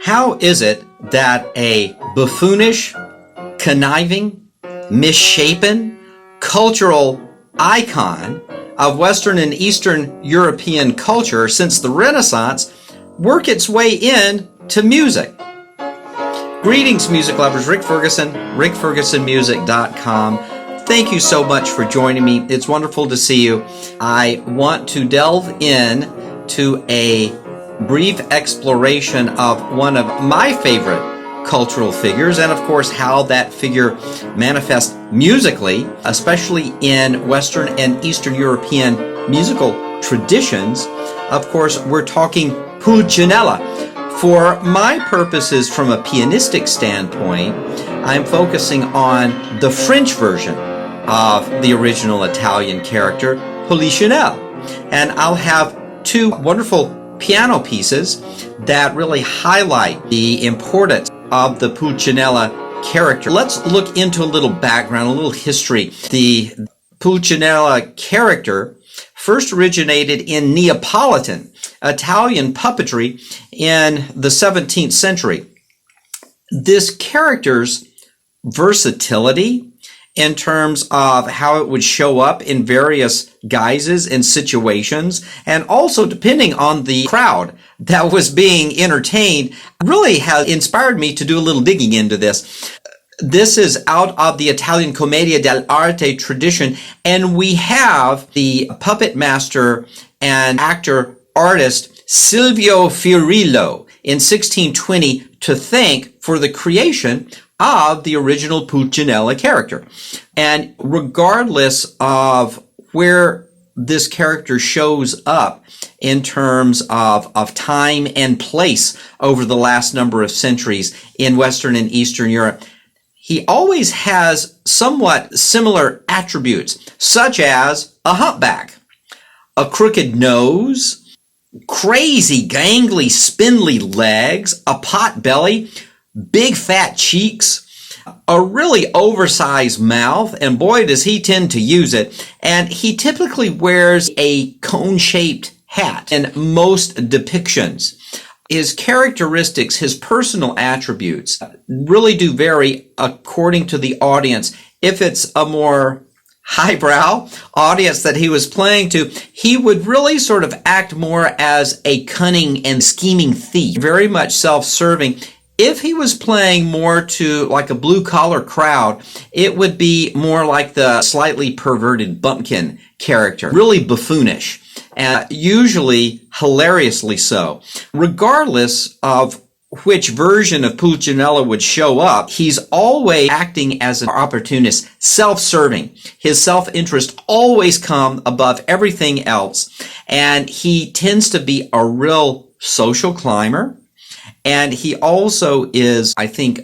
How is it that a buffoonish, conniving, misshapen, cultural icon of Western and Eastern European culture since the Renaissance work its way in to music? Greetings, music lovers. Rick Ferguson, rickfergusonmusic.com. Thank you so much for joining me. It's wonderful to see you. I want to delve in to a brief exploration of one of my favorite cultural figures, and of course how that figure manifests musically, especially in Western and Eastern European musical traditions. Of course, we're talking Pulcinella. For my purposes, from a pianistic standpoint, I'm focusing on the French version of the original Italian character, Polichinelle. And I'll have two wonderful piano pieces that really highlight the importance of the Pulcinella character. Let's look into a little background, a little history. The Pulcinella character first originated in Neapolitan Italian puppetry in the 17th century. This character's versatility in terms of how it would show up in various guises and situations, and also depending on the crowd that was being entertained, really has inspired me to do a little digging into this. This is out of the Italian Commedia dell'Arte tradition, and we have the puppet master and actor artist Silvio Fiorillo in 1620 to thank for the creation of the original Pulcinella character. And regardless of where this character shows up in terms of time and place over the last number of centuries in Western and Eastern Europe, he always has somewhat similar attributes, such as a humpback, a crooked nose, crazy, gangly, spindly legs, a pot belly, big fat cheeks, a really oversized mouth, and boy does he tend to use it. And he typically wears a cone-shaped hat in most depictions. His characteristics, his personal attributes really do vary according to the audience. If it's a more highbrow audience that he was playing to, he would really sort of act more as a cunning and scheming thief, very much self-serving. If he was playing more to like a blue-collar crowd, it would be more like the slightly perverted bumpkin character, really buffoonish, and usually hilariously so. Regardless of which version of Pulcinella would show up, he's always acting as an opportunist, self-serving. His self-interest always comes above everything else, and he tends to be a real social climber. And he also is, I think,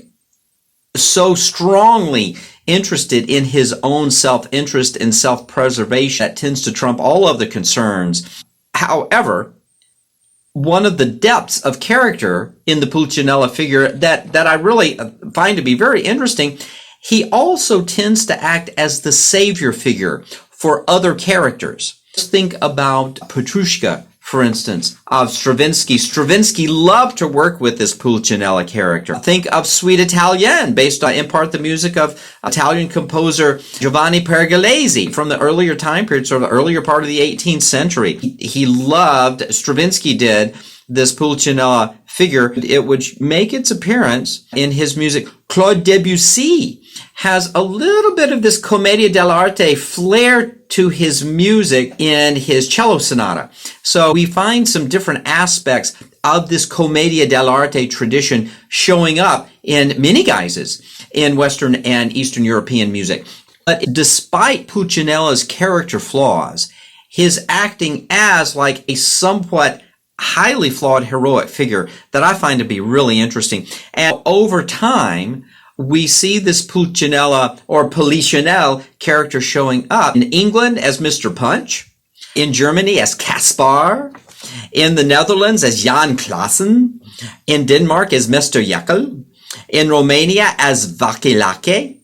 so strongly interested in his own self-interest and self-preservation that tends to trump all of the concerns. However, one of the depths of character in the Pulcinella figure that I really find to be very interesting, he also tends to act as the savior figure for other characters. Let's think about Petrushka, for instance, of Stravinsky. Stravinsky loved to work with this Pulcinella character. Think of Suite Italienne, based on, in part, the music of Italian composer Giovanni Pergolesi from the earlier time period, sort of the earlier part of the 18th century. He loved, Stravinsky did, this Pulcinella figure. It would make its appearance in his music. Claude Debussy has a little bit of this Commedia dell'Arte flair to his music in his cello sonata. So we find some different aspects of this Commedia dell'Arte tradition showing up in many guises in Western and Eastern European music. But despite Pulcinella's character flaws, his acting as like a somewhat highly flawed heroic figure that I find to be really interesting. And over time, we see this Pulcinella or Polichinelle character showing up in England as Mr. Punch, in Germany as Caspar, in the Netherlands as Jan Klaassen, in Denmark as Mr. Jekyll, in Romania as Vakilake,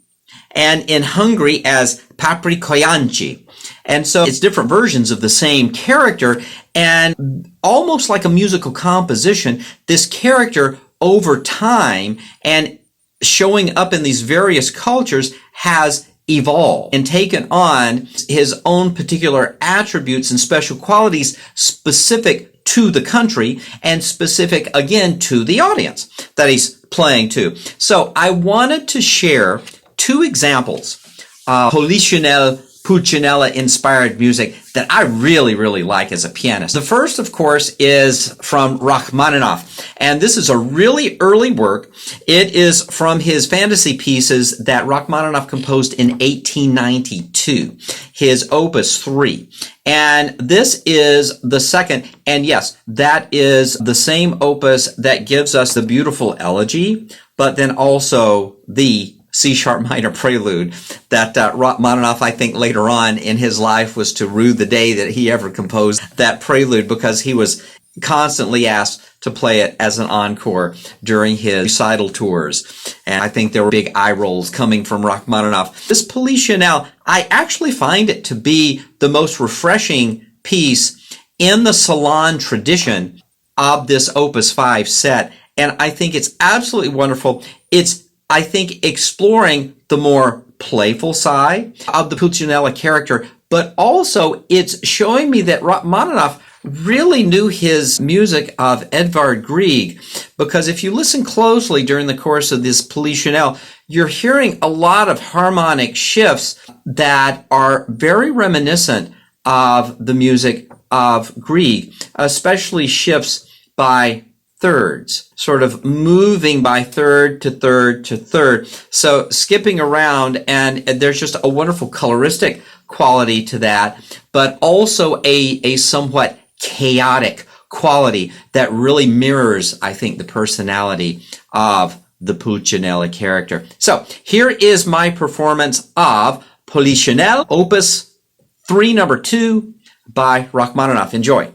and in Hungary as Paprikoyanci. And so it's different versions of the same character, and almost like a musical composition, this character over time and showing up in these various cultures has evolved and taken on his own particular attributes and special qualities specific to the country and specific, again, to the audience that he's playing to. So I wanted to share two examples of Polichinelle, Pulcinella inspired music that I really, really like as a pianist. The first, of course, is from Rachmaninoff, and this is a really early work. It is from his fantasy pieces that Rachmaninoff composed in 1892, his Opus 3. And this is the second, and yes, that is the same opus that gives us the beautiful elegy, but then also the C-sharp minor prelude that Rachmaninoff, I think, later on in his life was to rue the day that he ever composed that prelude, because he was constantly asked to play it as an encore during his recital tours. And I think there were big eye rolls coming from Rachmaninoff. This Polichinelle, I actually find it to be the most refreshing piece in the salon tradition of this Opus 5 set. And I think it's absolutely wonderful. It's, I think, exploring the more playful side of the Pulcinella character, but also it's showing me that Rachmaninoff really knew his music of Edvard Grieg, because if you listen closely during the course of this Polichinelle, you're hearing a lot of harmonic shifts that are very reminiscent of the music of Grieg, especially shifts by thirds, sort of moving by third to third to third. So skipping around, and there's just a wonderful coloristic quality to that, but also a somewhat chaotic quality that really mirrors, I think, the personality of the Pulcinella character. So here is my performance of Polichinelle Opus 3 number 2 by Rachmaninoff. Enjoy.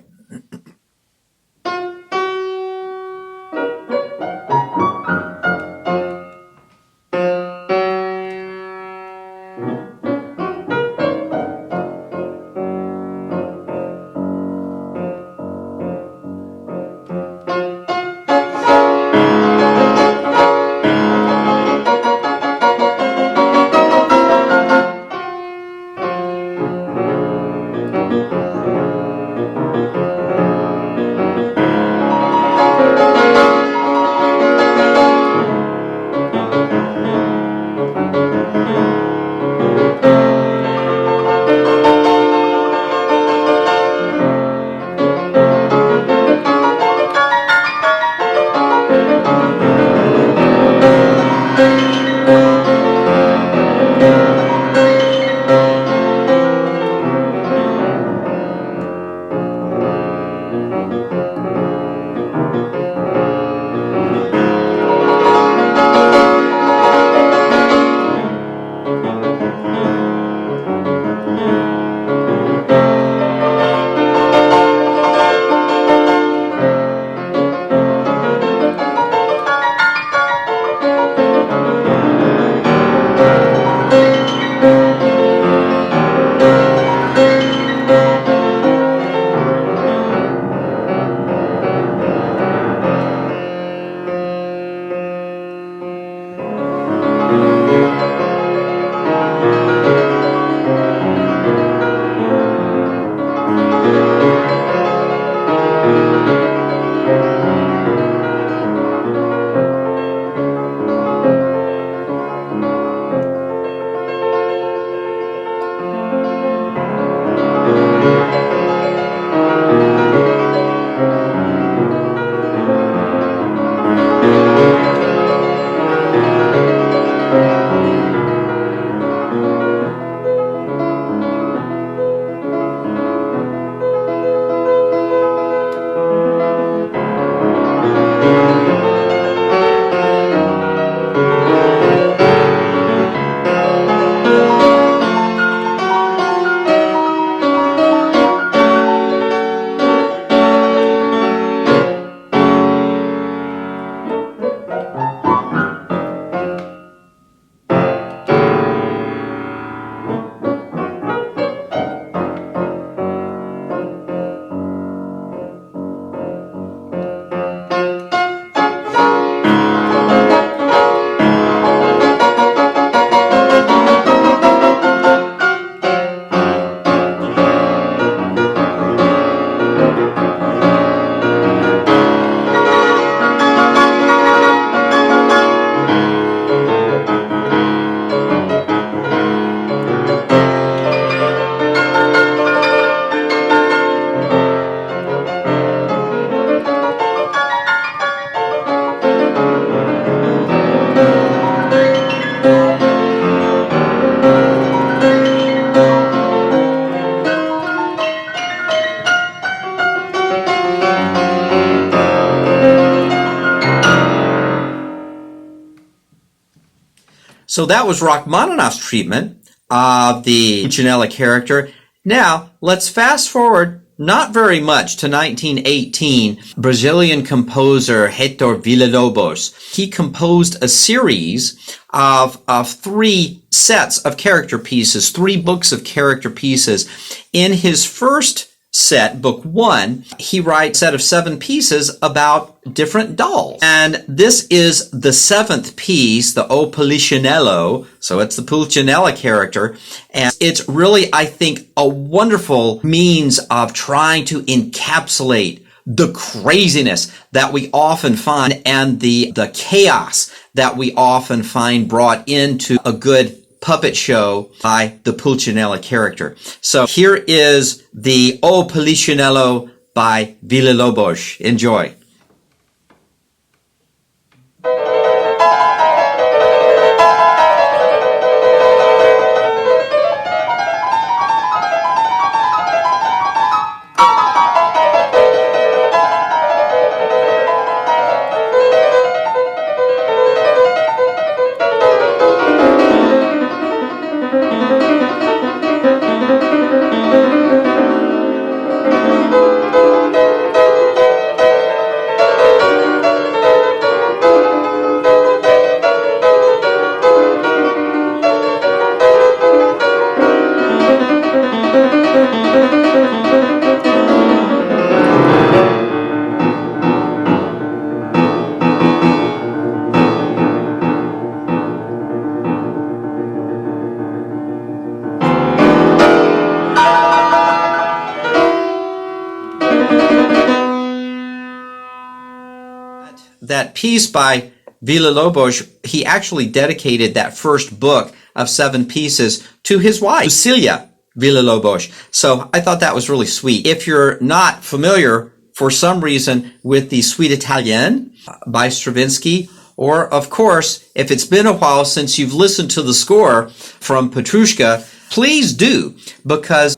So that was Rachmaninoff's treatment of the Pulcinella character. Now, let's fast forward not very much to 1918. Brazilian composer Heitor Villa-Lobos. He composed a series of 3 sets of character pieces, 3 books of character pieces. In his first set, book 1, he writes a set of 7 pieces about different dolls. And this is the 7th piece, the O Polichinelo. So it's the Pulcinella character. And it's really, I think, a wonderful means of trying to encapsulate the craziness that we often find and the chaos that we often find brought into a good puppet show by the Pulcinella character. So here is the O Polichinelo by Villa-Lobos. Enjoy. That piece by Villa-Lobos, he actually dedicated that first book of 7 pieces to his wife, Silvio Villa-Lobos. So I thought that was really sweet. If you're not familiar for some reason with the Suite Italienne by Stravinsky, or of course, if it's been a while since you've listened to the score from Petrushka, please do, because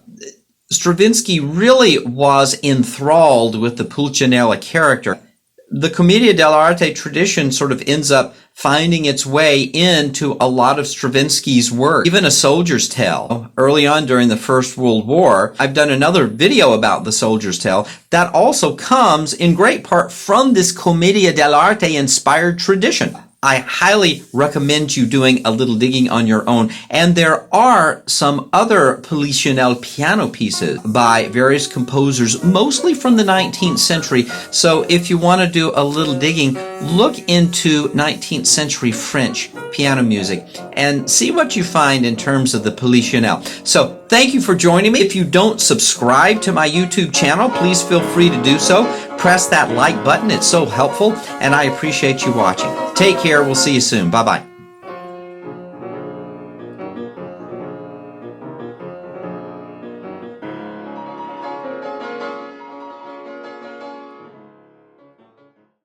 Stravinsky really was enthralled with the Pulcinella character. The Commedia dell'Arte tradition sort of ends up finding its way into a lot of Stravinsky's work. Even A Soldier's Tale, early on during the First World War, I've done another video about The Soldier's Tale, that also comes in great part from this Commedia dell'Arte inspired tradition. I highly recommend you doing a little digging on your own. And there are some other Polichinelle piano pieces by various composers, mostly from the 19th century. So if you want to do a little digging, look into 19th century French piano music and see what you find in terms of the Polichinelle. So thank you for joining me. If you don't subscribe to my YouTube channel, please feel free to do so. Press that like button. It's so helpful, and I appreciate you watching. Take care. We'll see you soon. Bye-bye.